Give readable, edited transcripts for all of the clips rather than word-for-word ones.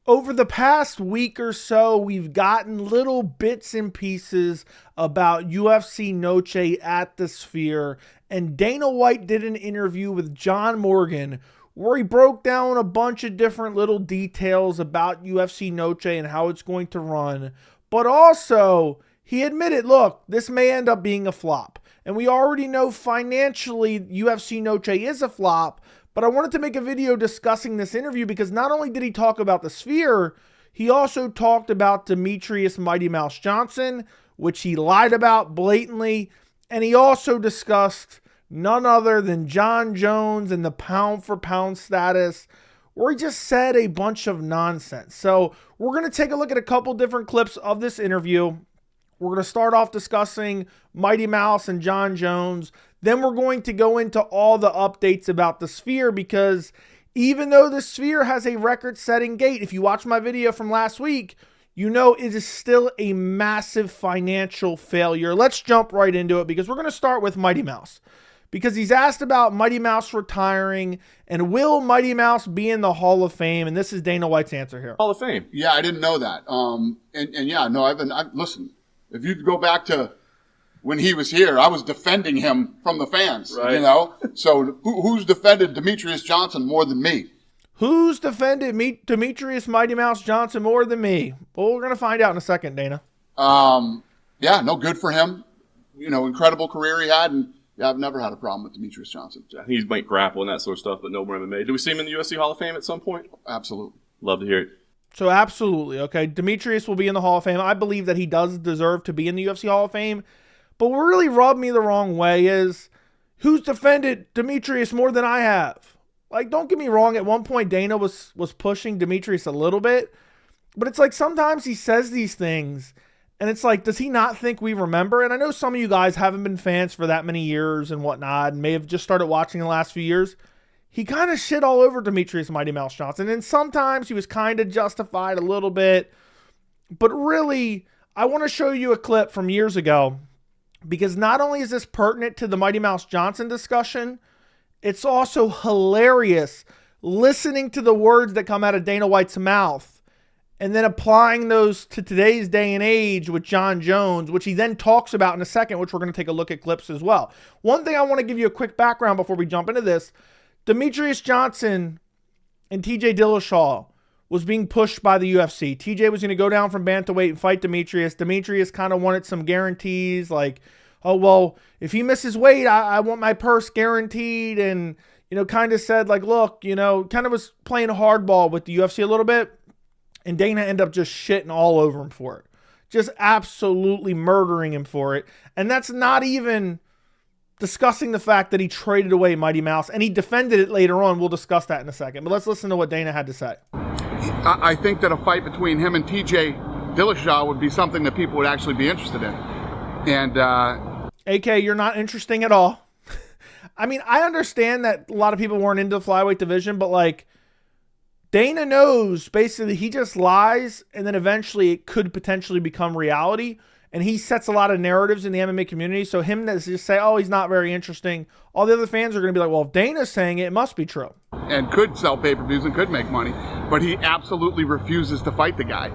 Over the past week or so, we've gotten little bits and pieces about UFC Noche at the Sphere, and Dana White did an interview with John Morgan where he broke down a bunch of different little details about UFC Noche and how it's going to run, but also he admitted, look, this may end up being a flop, and we already know financially UFC Noche is a flop. But I wanted to make a video discussing this interview because not only did he talk about the Sphere, he also talked about Demetrious Mighty Mouse Johnson, which he lied about blatantly. And he also discussed none other than Jon Jones and the pound-for-pound status, where he just said a bunch of nonsense. So we're going to take a look at a couple different clips of this interview. We're going to start off discussing Mighty Mouse and Jon Jones. Then we're going to go into all the updates about the Sphere, because even though the Sphere has a record-setting gate, if you watch my video from last week, you know it is still a massive financial failure. Let's jump right into it, because we're going to start with Mighty Mouse, because he's asked about Mighty Mouse retiring and will Mighty Mouse be in the Hall of Fame, and this is Dana White's answer here. Hall of Fame. Yeah, I didn't know that. Listen, if you go back to when he was here, I was defending him from the fans, right. You know? So who's defended Demetrious Johnson more than me? Who's defended Demetrious Mighty Mouse Johnson more than me? Well, we're going to find out in a second, Dana. Yeah, no, good for him. You know, incredible career he had, and yeah, I've never had a problem with Demetrious Johnson. Yeah, he might grapple and that sort of stuff, but no more MMA. Do we see him in the UFC Hall of Fame at some point? Absolutely. Love to hear it. So absolutely, okay. Demetrious will be in the Hall of Fame. I believe that he does deserve to be in the UFC Hall of Fame. But what really rubbed me the wrong way is who's defended Demetrious more than I have. Like, don't get me wrong. At one point, Dana was pushing Demetrious a little bit. But it's like sometimes he says these things, and it's like, does he not think we remember? And I know some of you guys haven't been fans for that many years and whatnot, and may have just started watching the last few years. He kind of shit all over Demetrious Mighty Mouse Johnson. And sometimes he was kind of justified a little bit. But really, I want to show you a clip from years ago, because not only is this pertinent to the Mighty Mouse Johnson discussion, it's also hilarious listening to the words that come out of Dana White's mouth and then applying those to today's day and age with Jon Jones, which he then talks about in a second, which we're going to take a look at clips as well. One thing I want to give you a quick background before we jump into this. Demetrious Johnson and TJ Dillashaw was being pushed by the UFC. TJ was going to go down from bantamweight and fight Demetrious. Demetrious kind of wanted some guarantees, like, oh, well, if he misses weight, I want my purse guaranteed. And, you know, kind of said, like, look, you know, kind of was playing hardball with the UFC a little bit. And Dana ended up just shitting all over him for it. Just absolutely murdering him for it. And that's not even discussing the fact that he traded away Mighty Mouse, and he defended it later on. We'll discuss that in a second. But let's listen to what Dana had to say. I think that a fight between him and TJ Dillashaw would be something that people would actually be interested in. And AK, you're not interesting at all. I mean, I understand that a lot of people weren't into the flyweight division, but like, Dana knows basically he just lies, and then eventually it could potentially become reality. And he sets a lot of narratives in the MMA community. So him to just say, oh, he's not very interesting, all the other fans are going to be like, well, if Dana's saying it, it must be true. And could sell pay-per-views and could make money. But he absolutely refuses to fight the guy.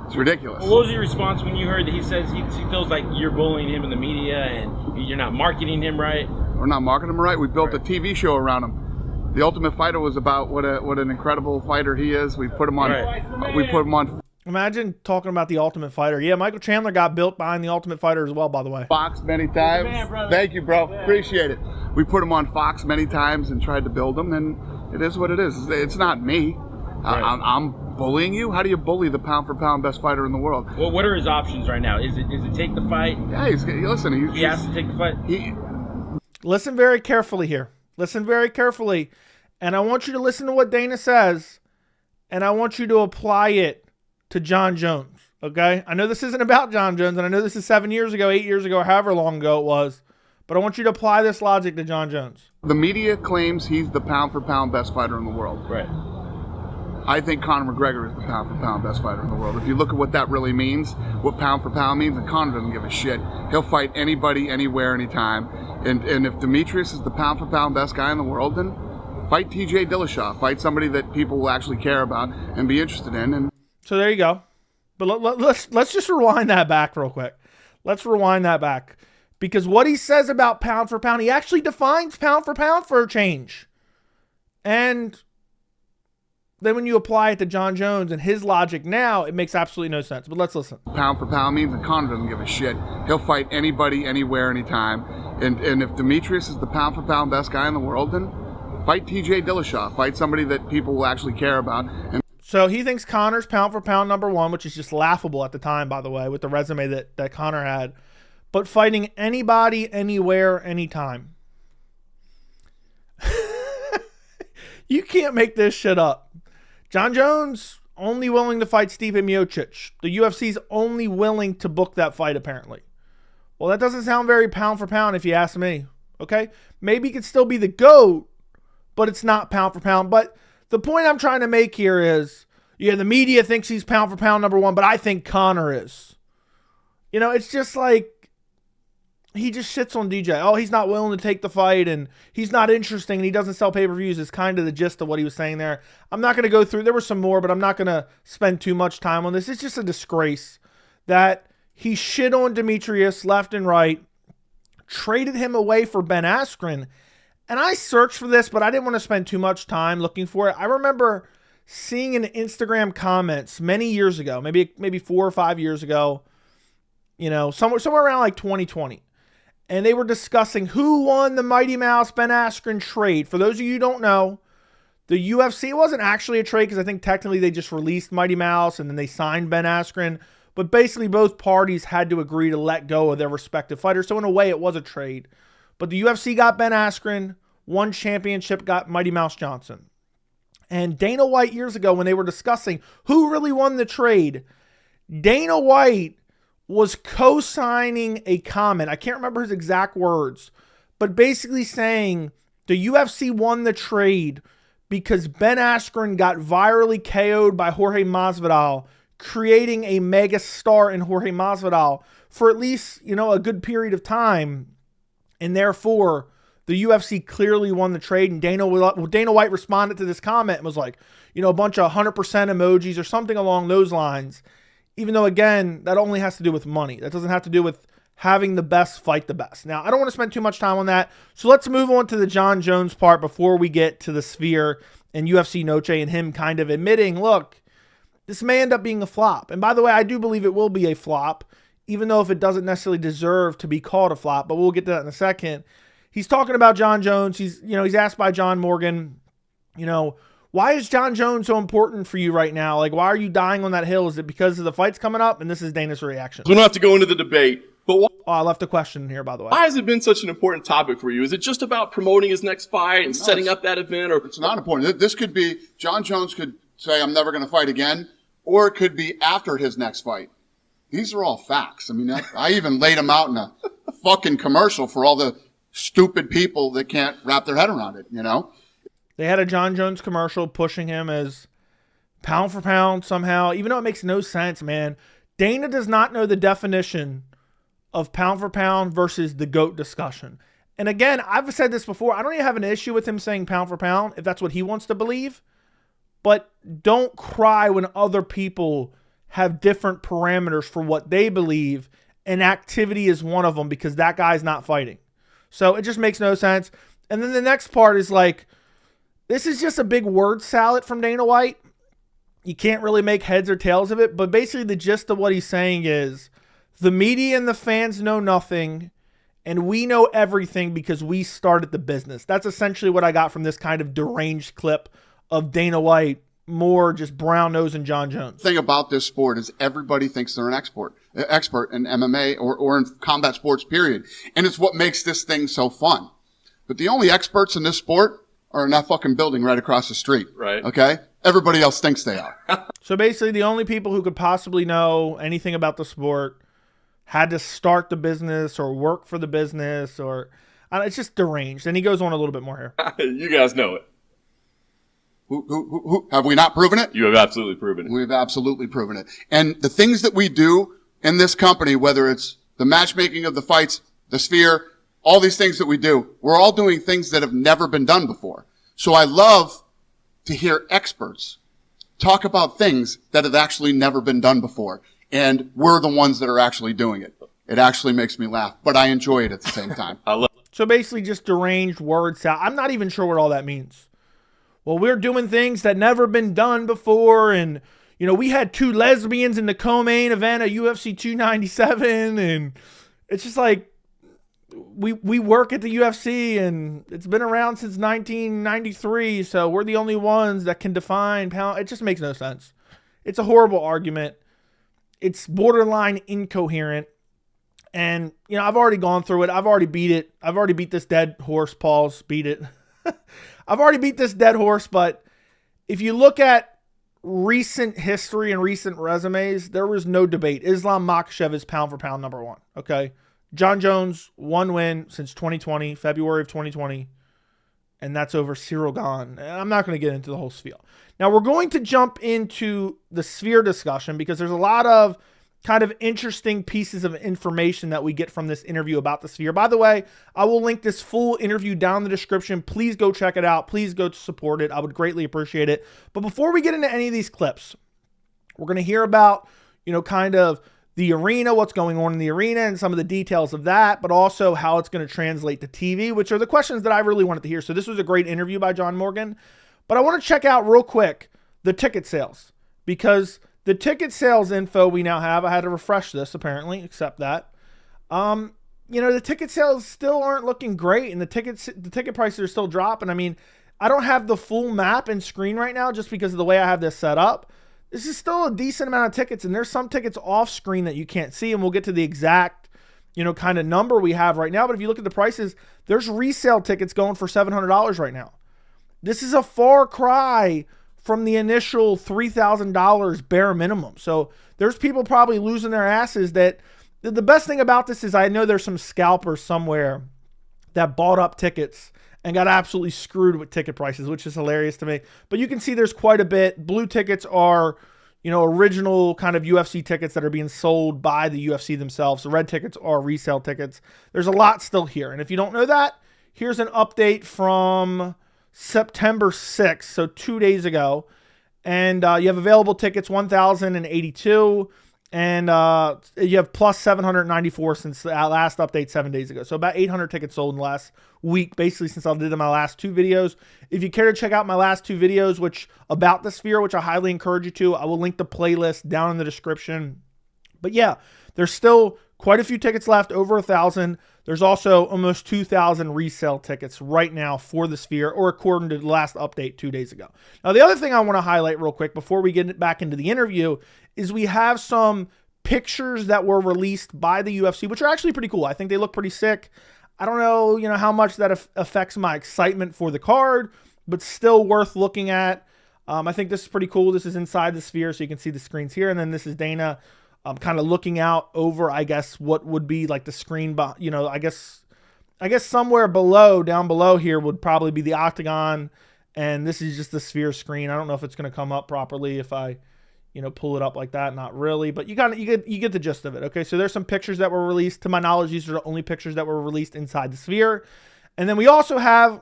It's ridiculous. Well, what was your response when you heard that he says he feels like you're bullying him in the media and you're not marketing him right? We're not marketing him right. We built a TV show around him. The Ultimate Fighter was about what an incredible fighter he is. We put him on. Right. We put him on. Imagine talking about the Ultimate Fighter. Yeah, Michael Chandler got built behind the Ultimate Fighter as well, by the way. Fox many times. Man, thank you, bro. Yeah. Appreciate it. We put him on Fox many times and tried to build him, and it is what it is. It's not me. Right. I'm bullying you. How do you bully the pound-for-pound best fighter in the world? Well, what are his options right now? Is it take the fight? Yeah, listen. He has to take the fight. Listen very carefully here. Listen very carefully, and I want you to listen to what Dana says, and I want you to apply it to Jon Jones, okay? I know this isn't about Jon Jones, and I know this is 7 years ago, 8 years ago, or however long ago it was, but I want you to apply this logic to Jon Jones. The media claims he's the pound-for-pound best fighter in the world. Right. I think Conor McGregor is the pound-for-pound best fighter in the world. If you look at what that really means, what pound-for-pound means, and Conor doesn't give a shit. He'll fight anybody, anywhere, anytime. And if Demetrious is the pound-for-pound best guy in the world, then fight TJ Dillashaw. Fight somebody that people will actually care about and be interested in. And So there you go. But let's just rewind that back real quick. Let's rewind that back. Because what he says about pound for pound, he actually defines pound for a change. And then when you apply it to Jon Jones and his logic now, it makes absolutely no sense. But let's listen. pound for pound means that Conor doesn't give a shit. He'll fight anybody, anywhere, anytime. And if Demetrius is the pound for pound best guy in the world, then fight TJ Dillashaw. Fight somebody that people will actually care about. And So he thinks Conor's pound for pound number one, which is just laughable at the time, by the way, with the resume that Conor had. But fighting anybody, anywhere, anytime. You can't make this shit up. Jon Jones only willing to fight Stipe Miocic. The UFC's only willing to book that fight, apparently. Well, that doesn't sound very pound for pound if you ask me. Okay? Maybe he could still be the GOAT, but it's not pound for pound. But the point I'm trying to make here is, yeah, the media thinks he's pound for pound number one, but I think Conor is. You know, it's just like, he just shits on DJ. Oh, he's not willing to take the fight, and he's not interesting, and he doesn't sell pay-per-views is kind of the gist of what he was saying there. I'm not going to go through. There were some more, but I'm not going to spend too much time on this. It's just a disgrace that he shit on Demetrius left and right, traded him away for Ben Askren, and I searched for this, but I didn't want to spend too much time looking for it. I remember seeing in Instagram comments many years ago, maybe 4 or 5 years ago, you know, somewhere around like 2020. And they were discussing who won the Mighty Mouse Ben Askren trade. For those of you who don't know, the UFC, it wasn't actually a trade because I think technically they just released Mighty Mouse and then they signed Ben Askren. But basically both parties had to agree to let go of their respective fighters. So in a way it was a trade. But the UFC got Ben Askren, one championship got Mighty Mouse Johnson. And Dana White years ago when they were discussing who really won the trade, Dana White was co-signing a comment. I can't remember his exact words, but basically saying the UFC won the trade because Ben Askren got virally KO'd by Jorge Masvidal, creating a mega star in Jorge Masvidal for at least, you know, a good period of time. And therefore, the UFC clearly won the trade. And Dana White responded to this comment and was like, you know, a bunch of 100% emojis or something along those lines. Even though, again, that only has to do with money. That doesn't have to do with having the best fight the best. Now, I don't want to spend too much time on that. So let's move on to the Jon Jones part before we get to the Sphere and UFC Noche and him kind of admitting, look, this may end up being a flop. And by the way, I do believe it will be a flop, even though if it doesn't necessarily deserve to be called a flop. But we'll get to that in a second. He's talking about Jon Jones. He's asked by John Morgan, why is Jon Jones so important for you right now? Like, why are you dying on that hill? Is it because of the fights coming up? And this is Dana's reaction. We don't have to go into the debate, but I left a question here, by the way. Why has it been such an important topic for you? Is it just about promoting his next fight and setting up that event? Or it's not important. This could be, Jon Jones could say, I'm never going to fight again, or it could be after his next fight. These are all facts. I mean, I even laid them out in a fucking commercial for all the stupid people that can't wrap their head around it, They had a Jon Jones commercial pushing him as pound for pound somehow, even though it makes no sense, man. Dana does not know the definition of pound for pound versus the GOAT discussion. And again, I've said this before, I don't even have an issue with him saying pound for pound if that's what he wants to believe. But don't cry when other people have different parameters for what they believe, and activity is one of them because that guy's not fighting. So it just makes no sense. And then the next part is like, this is just a big word salad from Dana White. You can't really make heads or tails of it, but basically the gist of what he's saying is the media and the fans know nothing, and we know everything because we started the business. That's essentially what I got from this kind of deranged clip of Dana White, more just brown nose and Jon Jones. The thing about this sport is everybody thinks they're an expert in MMA or in combat sports, period. And it's what makes this thing so fun. But the only experts in this sport are in that fucking building right across the street. Right. Okay? Everybody else thinks they are. So basically the only people who could possibly know anything about the sport had to start the business or work for the business, or it's just deranged. And he goes on a little bit more here. You guys know it. Who have we not proven it? You have absolutely proven it. We've absolutely proven it. And the things that we do in this company, whether it's the matchmaking of the fights, the Sphere, all these things that we do, we're all doing things that have never been done before. So I love to hear experts talk about things that have actually never been done before. And we're the ones that are actually doing it. It actually makes me laugh, but I enjoy it at the same time. So basically just deranged word salad. I'm not even sure what all that means. Well, we're doing things that never been done before. And, you know, we had 2 lesbians in the co-main event of UFC 297. And it's just like, we work at the UFC and it's been around since 1993. So we're the only ones that can define pound. It just makes no sense. It's a horrible argument. It's borderline incoherent. And, you know, I've already gone through it. I've already beat it. I've already beat this dead horse. Paul's beat it. I've already beat this dead horse. But if you look at recent history and recent resumes, there was no debate. Islam Makhachev is pound for pound number 1. Okay. Jon Jones, 1 win since 2020, February of 2020. And that's over Cyril Gane. I'm not going to get into the whole spiel. Now, we're going to jump into the Sphere discussion because there's a lot of kind of interesting pieces of information that we get from this interview about the Sphere. By the way, I will link this full interview down in the description. Please go check it out. Please go to support it. I would greatly appreciate it. But before we get into any of these clips, we're going to hear about, you know, kind of the arena, what's going on in the arena and some of the details of that, but also how it's going to translate to TV, which are the questions that I really wanted to hear. So this was a great interview by John Morgan, but I want to check out real quick the ticket sales, because the ticket sales info we now have, I had to refresh this apparently, accept that. You know, the ticket sales still aren't looking great and the ticket prices are still dropping. I mean, I don't have the full map and screen right now just because of the way I have this set up. This is still a decent amount of tickets, and there's some tickets off screen that you can't see, and we'll get to the exact, you know, kind of number we have right now. But if you look at the prices, there's resale tickets going for $700 right now. This is a far cry from the initial $3,000 bare minimum. So there's people probably losing their asses. That the best thing about this is I know there's some scalpers somewhere that bought up tickets and got absolutely screwed with ticket prices, which is hilarious to me. But you can see there's quite a bit. Blue tickets are, you know, original kind of UFC tickets that are being sold by the UFC themselves. The red tickets are resale tickets. There's a lot still here. And if you don't know that, here's an update from September 6th, so 2 days ago. And you have available tickets, 1,082. And you have plus 794 since the last update 7 days ago. So about 800 tickets sold in the last week, basically since I did my last 2 videos. If you care to check out my last 2 videos, which about the Sphere, which I highly encourage you to, I will link the playlist down in the description. But yeah, there's still quite a few tickets left, over 1,000. There's also almost 2,000 resale tickets right now for the Sphere, or according to the last update 2 days ago. Now, the other thing I want to highlight real quick before we get back into the interview is we have some pictures that were released by the UFC, which are actually pretty cool. I think they look pretty sick. I don't know, you know, how much that affects my excitement for the card, but still worth looking at. I think this is pretty cool. This is inside the Sphere, so you can see the screens here. And then this is Dana kind of looking out over, I guess, what would be like the screen, you know, I guess somewhere below, down below here would probably be the octagon. And this is just the Sphere screen. I don't know if it's going to come up properly if I, you know, pull it up like that. Not really, but you get the gist of it. Okay. So there's some pictures that were released. To my knowledge, these are the only pictures that were released inside the Sphere. And then we also have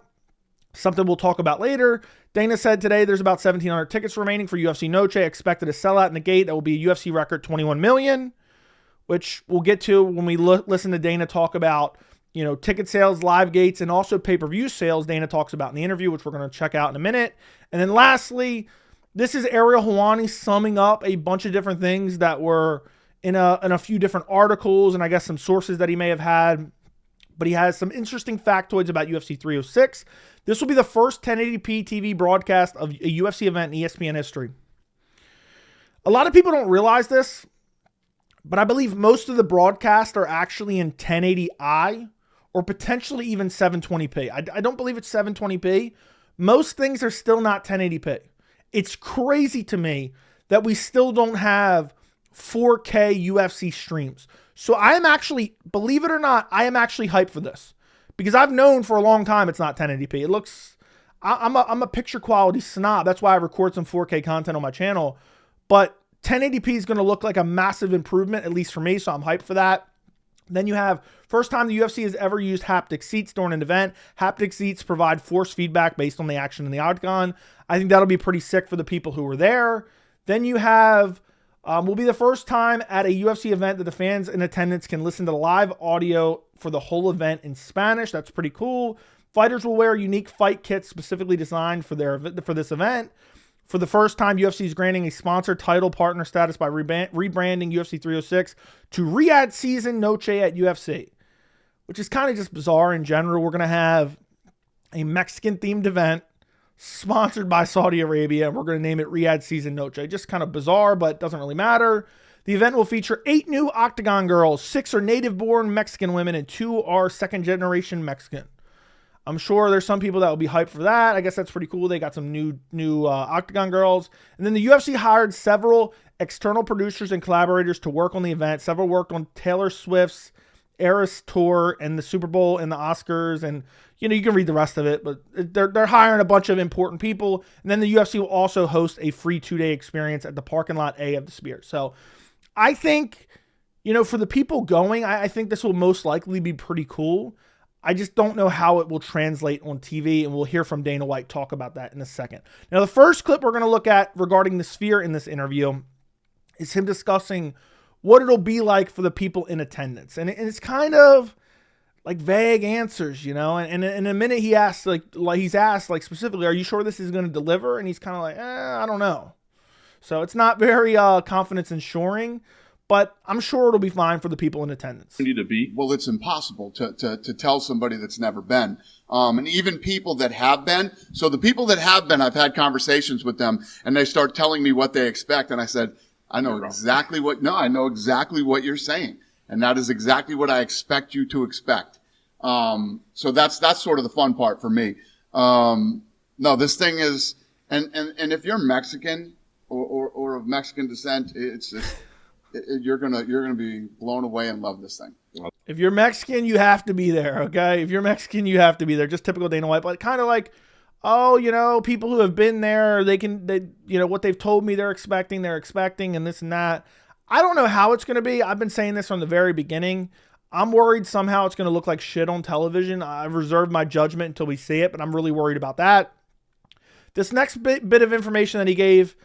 something we'll talk about later. Dana said today there's about 1,700 tickets remaining for UFC Noche. Expected to sell out in the gate. That will be a UFC record 21 million, which we'll get to when we listen to Dana talk about, you know, ticket sales, live gates, and also pay-per-view sales. Dana talks about in the interview, which we're going to check out in a minute. And then lastly, this is Ariel Helwani summing up a bunch of different things that were in a few different articles and I guess some sources that he may have had. But he has some interesting factoids about UFC 306. This will be the first 1080p TV broadcast of a UFC event in ESPN history. A lot of people don't realize this, but I believe most of the broadcasts are actually in 1080i or potentially even 720p. I don't believe it's 720p. Most things are still not 1080p. It's crazy to me that we still don't have 4K UFC streams. So I am actually, believe it or not, I am actually hyped for this because I've known for a long time it's not 1080p. It looks, I'm a picture quality snob. That's why I record some 4K content on my channel. But 1080p is going to look like a massive improvement, at least for me. So I'm hyped for that. Then you have first time the UFC has ever used haptic seats during an event. Haptic seats provide force feedback based on the action in the octagon. I think that'll be pretty sick for the people who were there. Then you have, will be the first time at a UFC event that the fans in attendance can listen to live audio for the whole event in Spanish. That's pretty cool. Fighters will wear unique fight kits specifically designed for this event. For the first time, UFC is granting a sponsored title partner status by rebranding UFC 306 to Riyadh Season Noche at UFC, which is kind of just bizarre in general. We're going to have a Mexican-themed event sponsored by Saudi Arabia, and we're going to name it Riyadh Season Noche. Just kind of bizarre, but doesn't really matter. The event will feature 8 new Octagon girls, 6 are native-born Mexican women, and 2 are second-generation Mexican. I'm sure there's some people that will be hyped for that. I guess that's pretty cool. They got some new Octagon girls. And then the UFC hired several external producers and collaborators to work on the event. Several worked on Taylor Swift's Eras Tour and the Super Bowl and the Oscars. And, you can read the rest of it. But they're hiring a bunch of important people. And then the UFC will also host a free 2-day experience at the parking lot A of the Sphere. So I think, for the people going, I think this will most likely be pretty cool. I just don't know how it will translate on TV, and we'll hear from Dana White talk about that in a second. Now, the first clip we're going to look at regarding the Sphere in this interview is him discussing what it'll be like for the people in attendance. And it's kind of like vague answers, and in a minute he asks, he's asked specifically, are you sure this is going to deliver? And he's kind of like, I don't know. So it's not very confidence ensuring. But I'm sure it'll be fine for the people in attendance. Need to be. Well, it's impossible to tell somebody that's never been. And even people that have been. So the people that have been, I've had conversations with them, and they start telling me what they expect. And I said, I know exactly what you're saying. And that is exactly what I expect you to expect. So that's sort of the fun part for me. No, this thing is, and if you're Mexican or of Mexican descent, it's just, you're gonna be blown away and love this thing. If you're Mexican, you have to be there, okay? If you're Mexican, you have to be there. Just typical Dana White, but kind of like, people who have been there, they what they've told me they're expecting, and this and that. I don't know how it's going to be. I've been saying this from the very beginning. I'm worried somehow it's going to look like shit on television. I've reserved my judgment until we see it, but I'm really worried about that. This next bit of information that he gave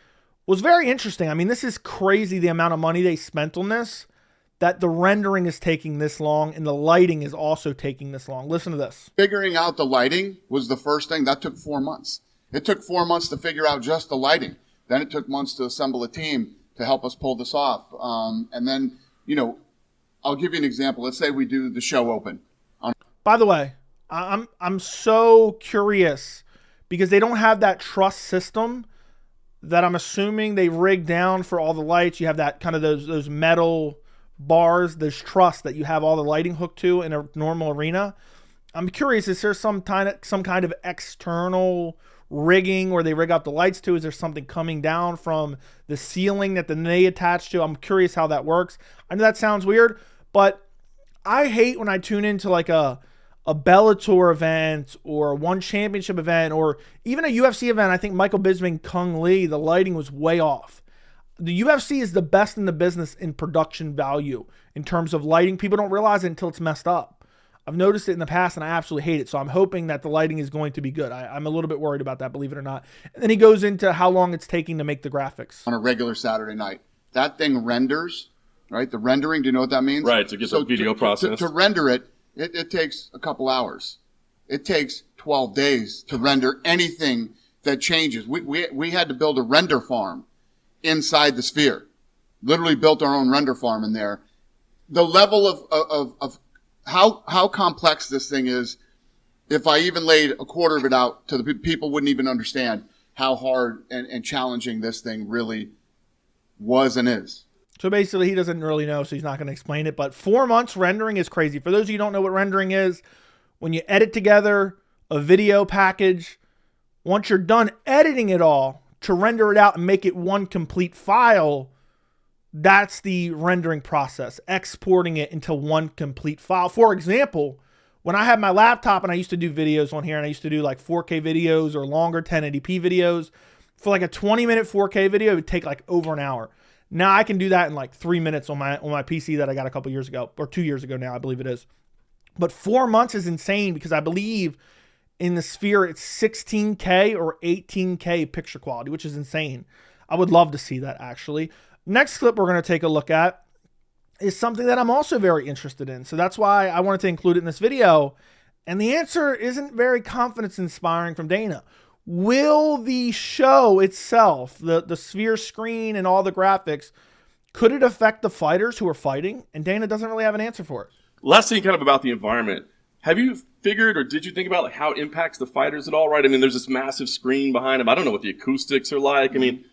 was very interesting. I mean, this is crazy, the amount of money they spent on this, that the rendering is taking this long and the lighting is also taking this long. Listen to this. Figuring out the lighting was the first thing. That took 4 months. It took 4 months to figure out just the lighting. Then it took months to assemble a team to help us pull this off. And then, I'll give you an example. Let's say we do the show open. By the way, I'm so curious because they don't have that truss system that I'm assuming they rigged down for all the lights. You have that kind of those metal bars, those truss that you have all the lighting hooked to in a normal arena. I'm curious, is there some kind of external rigging where they rig up the lights to? Is there something coming down from the ceiling that they attach to? I'm curious how that works. I know that sounds weird, but I hate when I tune into like a Bellator event or a One Championship event or even a UFC event. I think Michael Bisping, Kung Lee, the lighting was way off. The UFC is the best in the business in production value in terms of lighting. People don't realize it until it's messed up. I've noticed it in the past and I absolutely hate it. So I'm hoping that the lighting is going to be good. I'm a little bit worried about that, believe it or not. And then he goes into how long it's taking to make the graphics. On a regular Saturday night, that thing renders, right? The rendering, do you know what that means? Right, to get the video processed. To render it, it takes a couple hours. It takes 12 days to render anything that changes. We had to build a render farm inside the Sphere. Literally built our own render farm in there. The level of how complex this thing is, if I even laid a quarter of it out to the people, wouldn't even understand how hard and challenging this thing really was and is. So basically, he doesn't really know, so he's not going to explain it. But 4 months rendering is crazy. For those of you who don't know what rendering is, when you edit together a video package, once you're done editing it all, to render it out and make it one complete file, that's the rendering process, exporting it into one complete file. For example, when I had my laptop and I used to do videos on here, and I used to do like 4K videos or longer 1080p videos, for like a 20-minute 4K video, it would take like over an hour. Now I can do that in like 3 minutes on my PC that I got a couple years ago, or 2 years ago now, I believe it is. But 4 months is insane because I believe in the Sphere it's 16K or 18K picture quality, which is insane. I would love to see that actually. Next clip we're going to take a look at is something that I'm also very interested in. So that's why I wanted to include it in this video. And the answer isn't very confidence inspiring from Dana. Will the show itself, the Sphere screen and all the graphics, could it affect the fighters who are fighting? And Dana doesn't really have an answer for it. Last thing kind of about the environment. Have you figured or did you think about like how it impacts the fighters at all, right? I mean, there's this massive screen behind them. I don't know what the acoustics are like. I mean,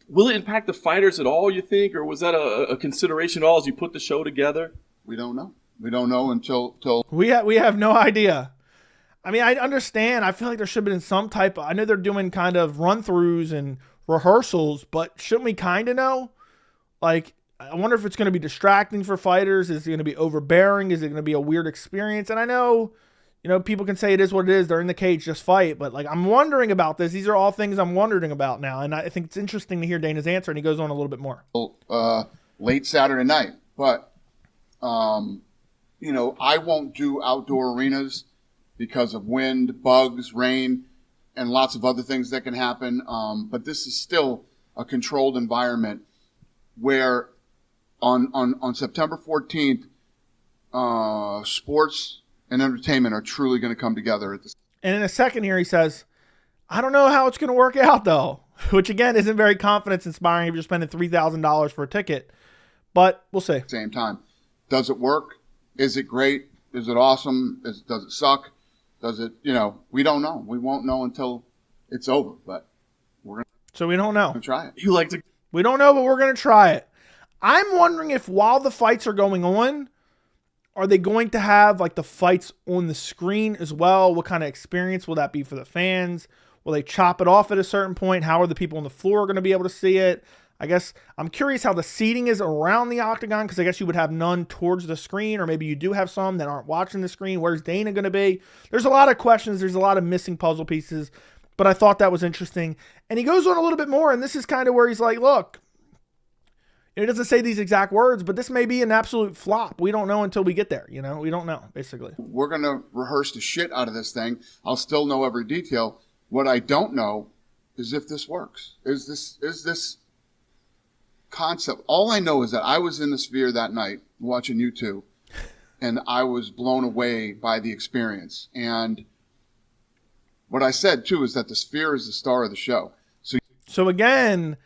will it impact the fighters at all, you think? Or was that a consideration at all as you put the show together? We don't know. We don't know until We have no idea. I mean, I understand. I feel like there should have been some type of, I know they're doing kind of run-throughs and rehearsals, but shouldn't we kind of know? Like, I wonder if it's going to be distracting for fighters. Is it going to be overbearing? Is it going to be a weird experience? And I know, people can say it is what it is. They're in the cage, just fight. But like, I'm wondering about this. These are all things I'm wondering about now. And I think it's interesting to hear Dana's answer. And he goes on a little bit more. late Saturday night. But, I won't do outdoor arenas because of wind, bugs, rain, and lots of other things that can happen. But this is still a controlled environment where on September 14th, sports and entertainment are truly going to come together at this. And in a second here, he says, I don't know how it's going to work out, though, which, again, isn't very confidence inspiring if you're spending $3,000 for a ticket. But we'll see. Same time. Does it work? Is it great? Is it awesome? Does it suck? Does it, we don't know. We won't know until it's over, but we're going So we don't know. to try it. You like to... We don't know, but we're going to try it. I'm wondering if while the fights are going on, are they going to have like the fights on the screen as well? What kind of experience will that be for the fans? Will they chop it off at a certain point? How are the people on the floor going to be able to see it? I guess I'm curious how the seating is around the octagon, because I guess you would have none towards the screen, or maybe you do have some that aren't watching the screen. Where's Dana going to be? There's a lot of questions. There's a lot of missing puzzle pieces, but I thought that was interesting. And he goes on a little bit more, and this is kind of where he's like, look, it doesn't say these exact words, but this may be an absolute flop. We don't know until we get there. We don't know, basically. We're going to rehearse the shit out of this thing. I'll still know every detail. What I don't know is if this works. Is this concept? All I know is that I was in the Sphere that night watching you two, and I was blown away by the experience. And what I said, too, is that the Sphere is the star of the show. So again,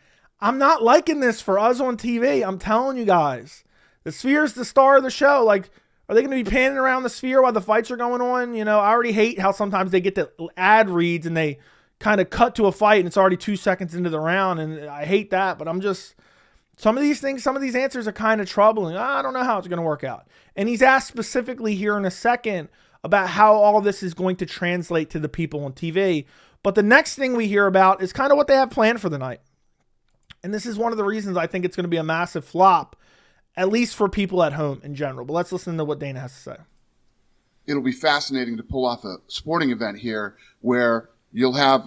I'm not liking this for us on TV. I'm telling you guys, the Sphere is the star of the show. Like, are they going to be panning around the Sphere while the fights are going on? I already hate how sometimes they get the ad reads and they kind of cut to a fight and it's already 2 seconds into the round. And I hate that, but some of these things, some of these answers are kind of troubling. I don't know how it's going to work out. And he's asked specifically here in a second about how all this is going to translate to the people on TV. But the next thing we hear about is kind of what they have planned for the night. And this is one of the reasons I think it's going to be a massive flop, at least for people at home in general. But let's listen to what Dana has to say. It'll be fascinating to pull off a sporting event here where you'll have,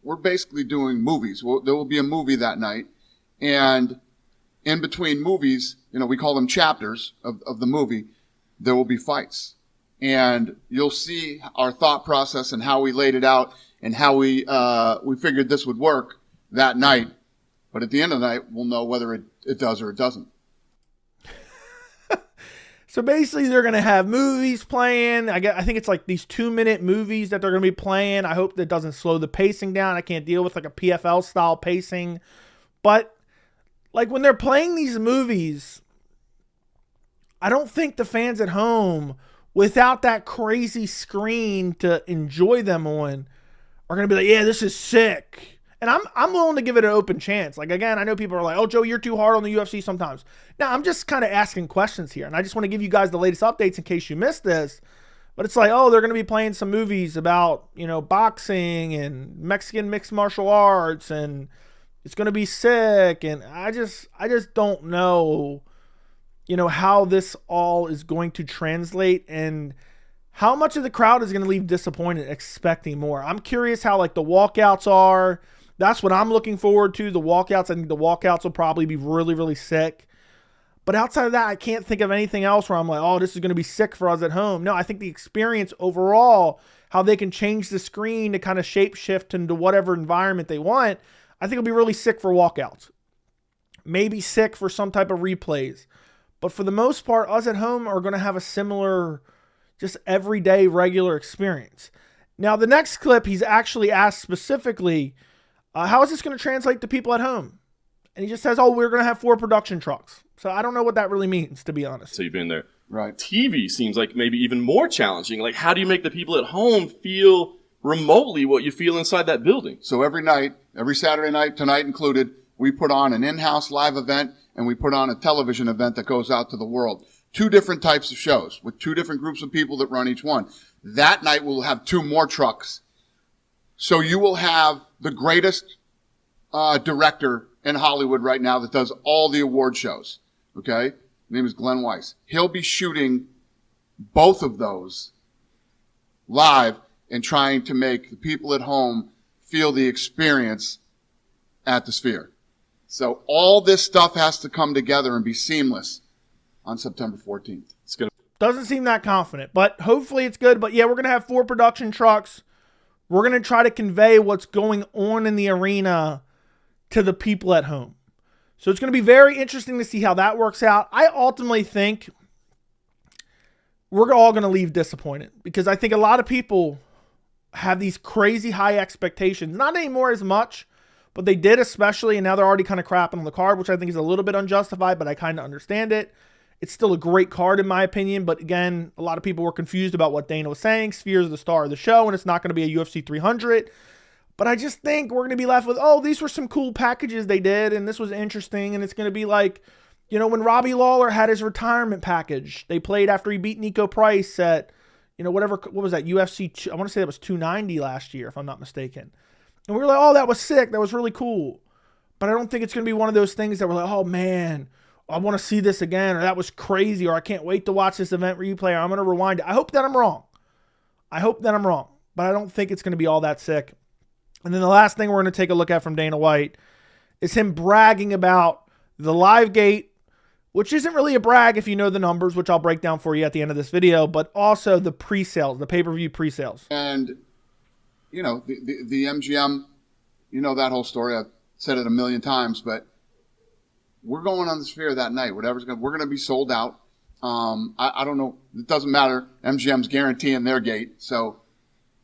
we're basically doing movies. There will be a movie that night. And in between movies, we call them chapters of the movie, there will be fights. And you'll see our thought process and how we laid it out and how we figured this would work that night. But at the end of the night, we'll know whether it does or it doesn't. So basically, they're going to have movies playing. I think it's like these 2-minute movies that they're going to be playing. I hope that doesn't slow the pacing down. I can't deal with like a PFL style pacing. But like when they're playing these movies, I don't think the fans at home, without that crazy screen to enjoy them on, are going to be like, yeah, this is sick. And I'm willing to give it an open chance. Like, again, I know people are like, oh, Joe, you're too hard on the UFC sometimes. Now, I'm just kind of asking questions here. And I just want to give you guys the latest updates in case you missed this. But it's like, oh, they're going to be playing some movies about, boxing and Mexican mixed martial arts. And it's going to be sick. And I just don't know, how this all is going to translate and how much of the crowd is going to leave disappointed, expecting more. I'm curious how, like, the walkouts are. That's what I'm looking forward to. The walkouts, I think the walkouts will probably be really, really sick. But outside of that, I can't think of anything else where I'm like, oh, this is going to be sick for us at home. No, I think the experience overall, how they can change the screen to kind of shape shift into whatever environment they want, I think it'll be really sick for walkouts. Maybe sick for some type of replays. But for the most part, us at home are going to have a similar, just everyday, regular experience. Now, the next clip, he's actually asked specifically, how is this going to translate to people at home? And he just says, oh, we're going to have 4 production trucks. So I don't know what that really means, to be honest. So you've been there. Right. TV seems like maybe even more challenging. Like, how do you make the people at home feel remotely what you feel inside that building? So every night, every Saturday night, tonight included, we put on an in-house live event and we put on a television event that goes out to the world. 2 different types of shows with 2 different groups of people that run each one. That night we'll have 2 more trucks. So you will have the greatest director in Hollywood right now that does all the award shows. Okay? His name is Glenn Weiss. He'll be shooting both of those live and trying to make the people at home feel the experience at the Sphere. So all this stuff has to come together and be seamless on September 14th. It's gonna. Doesn't seem that confident, but hopefully it's good. But yeah, we're going to have 4 production trucks. We're going to try to convey what's going on in the arena to the people at home. So it's going to be very interesting to see how that works out. I ultimately think we're all going to leave disappointed because I think a lot of people have these crazy high expectations. Not anymore as much, but they did especially, and now they're already kind of crapping on the card, which I think is a little bit unjustified, but I kind of understand it. It's still a great card in my opinion, but again, a lot of people were confused about what Dana was saying. Sphere is the star of the show, and it's not going to be a UFC 300. But I just think we're going to be left with, oh, these were some cool packages they did, and this was interesting, and it's going to be like, you know, when Robbie Lawler had his retirement package, they played after he beat Nico Price at, you know, whatever, what was that, UFC, I want to say that was 290 last year, if I'm not mistaken. And we were like, oh, that was sick, that was really cool. But I don't think it's going to be one of those things that we're like, oh, man, I want to see this again, or that was crazy, or I can't wait to watch this event replay, or I'm going to rewind it. I hope that I'm wrong. But I don't think it's going to be all that sick. And then the last thing we're going to take a look at from Dana White is him bragging about the live gate, which isn't really a brag if you know the numbers, which I'll break down for you at the end of this video, but also the pre-sales, the pay-per-view pre-sales. And, you know, the MGM, you know that whole story. I've said it a million times, but we're going on the Sphere that night. We're going to be sold out. I don't know. It doesn't matter. MGM's guaranteeing their gate, so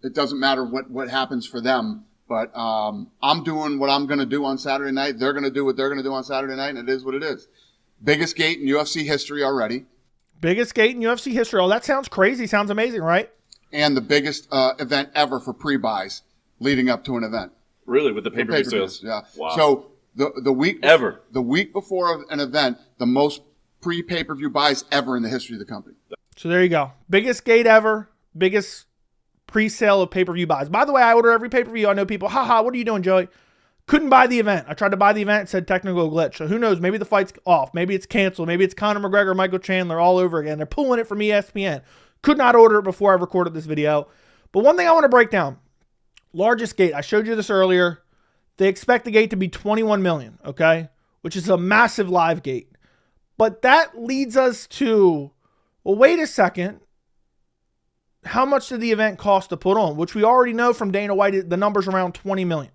it doesn't matter what happens for them. But I'm doing what I'm going to do on Saturday night. They're going to do what they're going to do on Saturday night, and it is what it is. Biggest gate in UFC history already. Biggest gate in UFC history. Oh, that sounds crazy. Sounds amazing, right? And the biggest event ever for pre-buys leading up to an event. Really, with the pay-per-view sales? Yeah. Wow. So the week ever, the week before an event, the most pre-pay-per-view buys ever in the history of the company. So there you go. Biggest gate ever. Biggest pre-sale of pay-per-view buys. By the way, I order every pay-per-view. I know people, haha, what are you doing, Joey? Couldn't buy the event. I tried to buy the event, it said technical glitch. So who knows? Maybe the fight's off. Maybe it's canceled. Maybe it's Conor McGregor, Michael Chandler all over again. They're pulling it from ESPN. Could not order it before I recorded this video. But one thing I want to break down. Largest gate. I showed you this earlier. They expect the gate to be 21 million, okay? Which is a massive live gate. But that leads us to, well, wait a second. How much did the event cost to put on? Which we already know from Dana White, the number's around 20 million.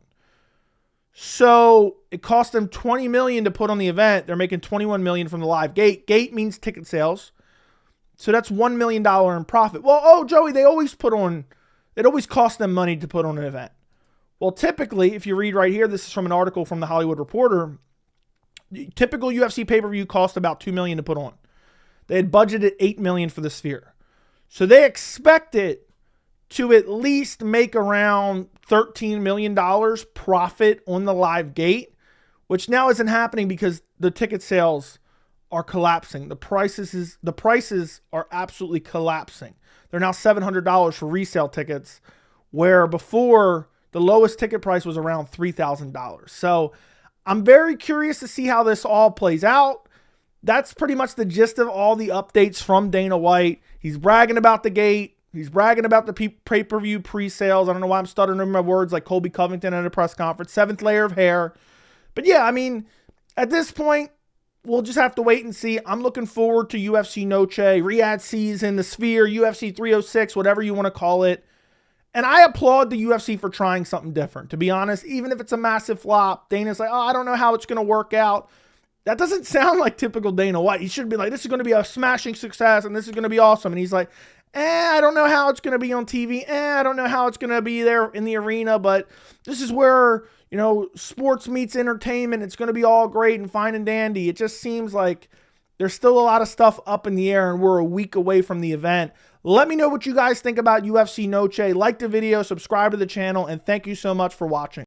So it cost them 20 million to put on the event. They're making 21 million from the live gate. Gate means ticket sales. So that's $1 million in profit. Well, oh, Joey, it always costs them money to put on an event. Well, typically, if you read right here, this is from an article from the Hollywood Reporter. Typical UFC pay-per-view cost about $2 million to put on. They had budgeted $8 million for the Sphere. So they expect it to at least make around $13 million profit on the live gate, which now isn't happening because the ticket sales are collapsing. The prices are absolutely collapsing. They're now $700 for resale tickets, where before the lowest ticket price was around $3,000. So I'm very curious to see how this all plays out. That's pretty much the gist of all the updates from Dana White. He's bragging about the gate. He's bragging about the pay-per-view pre-sales. I don't know why I'm stuttering over my words like Colby Covington at a press conference. 7th layer of hair. But yeah, I mean, at this point, we'll just have to wait and see. I'm looking forward to UFC Noche, Riyadh season, the Sphere, UFC 306, whatever you want to call it. And I applaud the UFC for trying something different. To be honest, even if it's a massive flop, Dana's like, oh, I don't know how it's going to work out. That doesn't sound like typical Dana White. He should be like, this is going to be a smashing success and this is going to be awesome. And he's like, I don't know how it's going to be on TV. I don't know how it's going to be there in the arena, but this is where, you know, sports meets entertainment. It's going to be all great and fine and dandy. It just seems like there's still a lot of stuff up in the air and we're a week away from the event. Let me know what you guys think about UFC Noche. Like the video, subscribe to the channel, and thank you so much for watching.